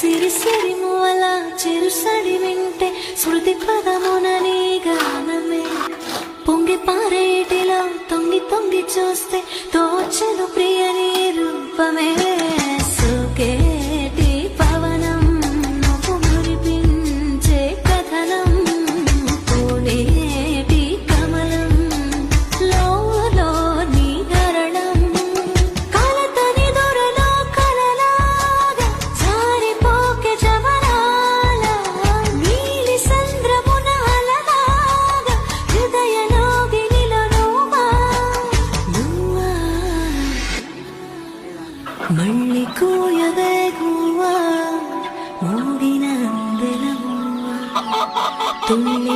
సిరి సిరి మూవల చిరుసడి వింటే శృతి పదమునని గానమే పొంగి పారేటిలో తొంగి తొంగి చూస్తే తోచను ప్రియని రూపమే సుకేటి పవనం నువ్వు మురిపించే కథనం పూనేటి కమలం లోలో నీ గరణం కలతని దొరలో కలలాగా జారిపోకే జవరాల నీలి సంద్రమున అలలాగా హృదయలోగినిలో నువ్వా మళ్ళీ కూయవే గువ్వా మోగిన అందెల తుల్లి